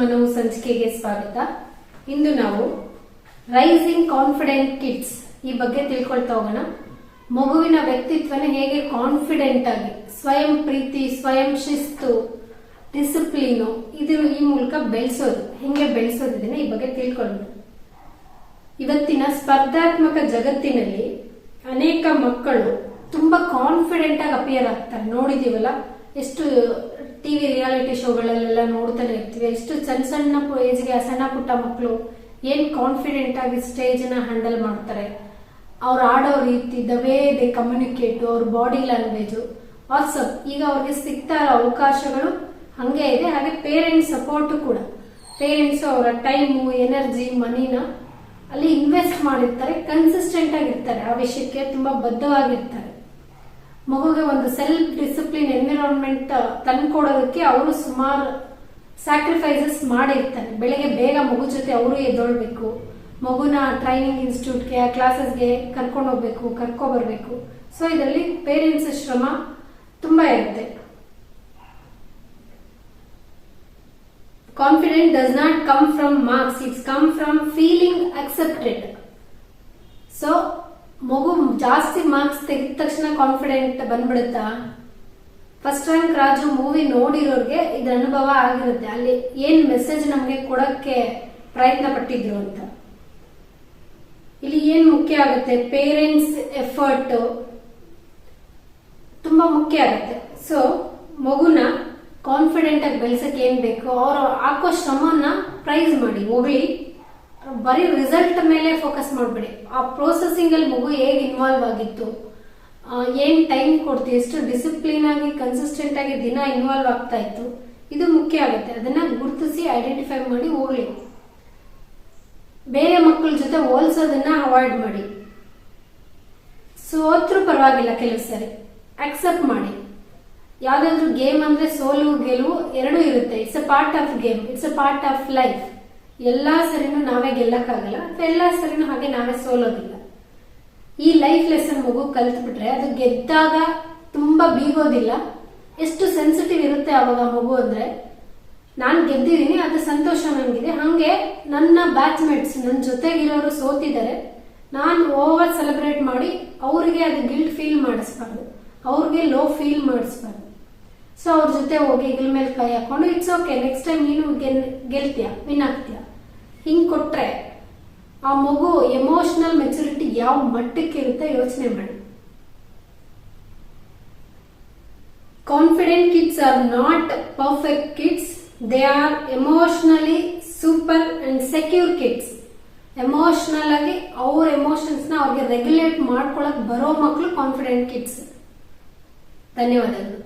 ಮನವು ಸಂಚಿಕೆಗೆ ಸ್ವಾಗತ. ಇಂದು ನಾವು ರೈಸಿಂಗ್ ಕಾನ್ಫಿಡೆಂಟ್ ಕಿಡ್ಸ್ ಈ ಬಗ್ಗೆ ತಿಳ್ಕೊಳ್ತಾ ಹೋಗೋಣ. ಮಗುವಿನ ವ್ಯಕ್ತಿತ್ವನ ಹೇಗೆ ಕಾನ್ಫಿಡೆಂಟ್ ಆಗಿ ಸ್ವಯಂ ಪ್ರೀತಿ, ಸ್ವಯಂ ಶಿಸ್ತು, ಡಿಸಿಪ್ಲಿನು ಈ ಮೂಲಕ ಹೆಂಗೆ ಬೆಳೆಸೋದಿದೆ ಈ ಬಗ್ಗೆ ತಿಳ್ಕೊಳ್ಳೋಣ. ಇವತ್ತಿನ ಸ್ಪರ್ಧಾತ್ಮಕ ಜಗತ್ತಿನಲ್ಲಿ ಅನೇಕ ಮಕ್ಕಳು ತುಂಬಾ ಕಾನ್ಫಿಡೆಂಟ್ ಆಗಿ ಅಪಿಯರ್ ಆಗ್ತಾರೆ. ನೋಡಿದೀವಲ್ಲ, ಎಷ್ಟು ಟಿವಿ ರಿಯಾಲಿಟಿ ಶೋಗಳಲ್ಲೆಲ್ಲ ನೋಡ್ತಾನೆ ಇರ್ತೀವಿ. ಎಷ್ಟು ಸಣ್ಣ ಸಣ್ಣ ಏಜ್ಗೆ ಸಣ್ಣ ಪುಟ್ಟ ಮಕ್ಕಳು ಏನ್ ಕಾನ್ಫಿಡೆಂಟ್ ಆಗಿ ಸ್ಟೇಜ್ ನ ಹ್ಯಾಂಡಲ್ ಮಾಡ್ತಾರೆ. ಅವ್ರು ಆಡೋ ರೀತಿ, ದ ವೇ ದೇ ಕಮ್ಯುನಿಕೇಟ್, ಅವ್ರ ಬಾಡಿ ಲ್ಯಾಂಗ್ವೇಜ್, ವಾಟ್ಸಪ್, ಈಗ ಅವ್ರಿಗೆ ಸಿಗ್ತಾ ಇರೋ ಅವಕಾಶಗಳು ಹಂಗೆ ಇದೆ. ಹಾಗೆ ಪೇರೆಂಟ್ಸ್ ಸಪೋರ್ಟ್ ಕೂಡ. ಪೇರೆಂಟ್ಸ್ ಅವರ ಟೈಮು, ಎನರ್ಜಿ, ಮನಿನ ಅಲ್ಲಿ ಇನ್ವೆಸ್ಟ್ ಮಾಡಿರ್ತಾರೆ. ಕನ್ಸಿಸ್ಟೆಂಟ್ ಆಗಿರ್ತಾರೆ, ಆ ವಿಷಯಕ್ಕೆ ತುಂಬಾ ಬದ್ಧವಾಗಿರ್ತಾರೆ. ಮಗುಗೆ ಒಂದು ಸೆಲ್ಫ್ ಡಿಸಿಪ್ಲಿನ್ ಎನ್ವಿರಾನ್ಮೆಂಟ್ ತಂದ್ಕೊಡೋದಕ್ಕೆ ಅವರು ಸುಮಾರು ಸ್ಯಾಕ್ರಿಫೈಸಸ್ ಮಾಡಿರ್ತಾರೆ. ಬೆಳಗ್ಗೆ ಬೇಗ ಮಗು ಜೊತೆ ಅವರು ಎದ್ದೊಳ್ಬೇಕು, ಮಗುನ ಟ್ರೈನಿಂಗ್ ಇನ್ಸ್ಟಿಟ್ಯೂಟ್ಗೆ, ಕ್ಲಾಸಸ್ಗೆ ಕರ್ಕೊಂಡು ಹೋಗ್ಬೇಕು, ಕರ್ಕೊಬರ್ಬೇಕು. ಸೊ ಇದರಲ್ಲಿ ಪೇರೆಂಟ್ಸ್ ಶ್ರಮ ತುಂಬಾ ಇರುತ್ತೆ. Confident does not come from marks, it's come from feeling accepted. So ಮಗು ಜಾಸ್ತಿ ಮಾರ್ಕ್ಸ್ ತೆಗೆದ ತಕ್ಷಣ ಕಾನ್ಫಿಡೆಂಟ್ ಬಂದ್ಬಿಡುತ್ತಾ? ಫಸ್ಟ್ ರ್ಯಾಂಕ್ ರಾಜು ಮೂವಿ ನೋಡಿರೋರ್ಗೆ ಇದು ಅನುಭವ ಆಗಿರುತ್ತೆ. ಅಲ್ಲಿ ಏನ್ ಮೆಸೇಜ್ ನಮ್ಗೆ ಕೊಡಕ್ಕೆ ಪ್ರಯತ್ನ ಪಟ್ಟಿದ್ರು ಅಂತ. ಇಲ್ಲಿ ಏನ್ ಮುಖ್ಯ ಆಗುತ್ತೆ? ಪೇರೆಂಟ್ಸ್ ಎಫರ್ಟ್ ತುಂಬಾ ಮುಖ್ಯ ಆಗುತ್ತೆ. ಸೊ ಮಗುನ ಕಾನ್ಫಿಡೆಂಟ್ ಆಗಿ ಬೆಳೆಸಕ್ಕೆ ಏನ್ ಬೇಕು, ಅವ್ರು ಹಾಕೋ ಶ್ರಮನ ಪ್ರೈಸ್ ಮಾಡಿ, ಹೋಗ್ಲಿ. ಬರೀ ರಿಸಲ್ಟ್ ಮೇಲೆ ಫೋಕಸ್ ಮಾಡ್ಬೇಡಿ. ಆ ಪ್ರೋಸೆಸಿಂಗ್ ಅಲ್ಲಿ ಮಗು ಹೇಗೆ ಇನ್ವಾಲ್ವ್ ಆಗಿತ್ತು, ಏನ್ ಟೈಮ್ ಕೊಡ್ತೀವಿ, ಎಷ್ಟು ಡಿಸಿಪ್ಲಿನ್ ಆಗಿ ಕನ್ಸಿಸ್ಟೆಂಟ್ ಆಗಿ ದಿನ ಇನ್ವಾಲ್ವ್ ಆಗ್ತಾ ಇತ್ತು, ಇದು ಮುಖ್ಯ ಆಗುತ್ತೆ. ಅದನ್ನ ಗುರುತಿಸಿ ಐಡೆಂಟಿಫೈ ಮಾಡಿ ಹೋಗ್ಲಿ. ಬೇರೆ ಮಕ್ಕಳ ಜೊತೆ ಹೋಲ್ಸೋದನ್ನ ಅವಾಯ್ಡ್ ಮಾಡಿ. ಸೋತ್ರು ಪರವಾಗಿಲ್ಲ, ಕೆಲವು ಸರಿ ಅಕ್ಸೆಪ್ಟ್ ಮಾಡಿ. ಯಾವ್ದಾದ್ರು ಗೇಮ್ ಅಂದ್ರೆ ಸೋಲು ಗೆಲುವು ಎರಡೂ ಇರುತ್ತೆ. It's a part of game, it's a part of life. ಎಲ್ಲಾ ಸರಿನೂ ನಾವೇ ಗೆಲ್ಲಕ್ಕಾಗಲ್ಲ, ಎಲ್ಲಾ ಸರಿನೂ ಹಾಗೆ ನಾವೇ ಸೋಲೋದಿಲ್ಲ. ಈ ಲೈಫ್ ಲೆಸನ್ ಮಗು ಕಲ್ತ್ಬಿಟ್ರೆ ಅದು ಗೆದ್ದಾಗ ತುಂಬಾ ಬೀಗೋದಿಲ್ಲ. ಎಷ್ಟು ಸೆನ್ಸಿಟಿವ್ ಇರುತ್ತೆ ಅವಾಗ ಮಗು ಅಂದ್ರೆ, ನಾನ್ ಗೆದ್ದಿದ್ದೀನಿ, ಅದು ಸಂತೋಷ ನನಗಿದೆ. ಹಂಗೆ ನನ್ನ ಬ್ಯಾಚ್ಮೇಟ್ಸ್, ನನ್ನ ಜೊತೆಗಿರೋರು ಸೋತಿದ್ದಾರೆ, ನಾನು ಓವರ್ ಸೆಲೆಬ್ರೇಟ್ ಮಾಡಿ ಅವ್ರಿಗೆ ಅದು ಗಿಲ್ಟ್ ಫೀಲ್ ಮಾಡಿಸ್ಬಾರ್ದು, ಅವ್ರಿಗೆ ಲೋ ಫೀಲ್ ಮಾಡಿಸ್ಬಾರ್ದು. ಸೊ ಅವ್ರ ಜೊತೆ ಹೋಗಿ ಹೆಗಲ ಮೇಲೆ ಕೈ ಹಾಕೊಂಡು, ಇಟ್ಸ್ ಓಕೆ, ನೆಕ್ಸ್ಟ್ ಟೈಮ್ ನೀನು ಗೆಲ್ತೀಯ, ವಿನ್ ಆಗ್ತೀಯ, ಹಿಂಗ್ ಕೊಟ್ರೆ ಆ ಮಗು ಎಮೋಷನಲ್ ಮೆಚುರಿಟಿ ಯಾವ ಮಟ್ಟಕ್ಕೆ ಇರುತ್ತೆ ಯೋಚನೆ ಮಾಡಿ. Confident kids are not perfect kids, they are emotionally super and secure kids. Emotional ಆಗಿ ಅವ್ರ ಎಮೋಷನ್ಸ್ ನ ಅವ್ರಿಗೆ ರೆಗ್ಯುಲೇಟ್ ಮಾಡ್ಕೊಳಕ್ ಬರೋ ಮಕ್ಕಳು ಕಾನ್ಫಿಡೆಂಟ್ ಕಿಡ್ಸ್. ಧನ್ಯವಾದಗಳು.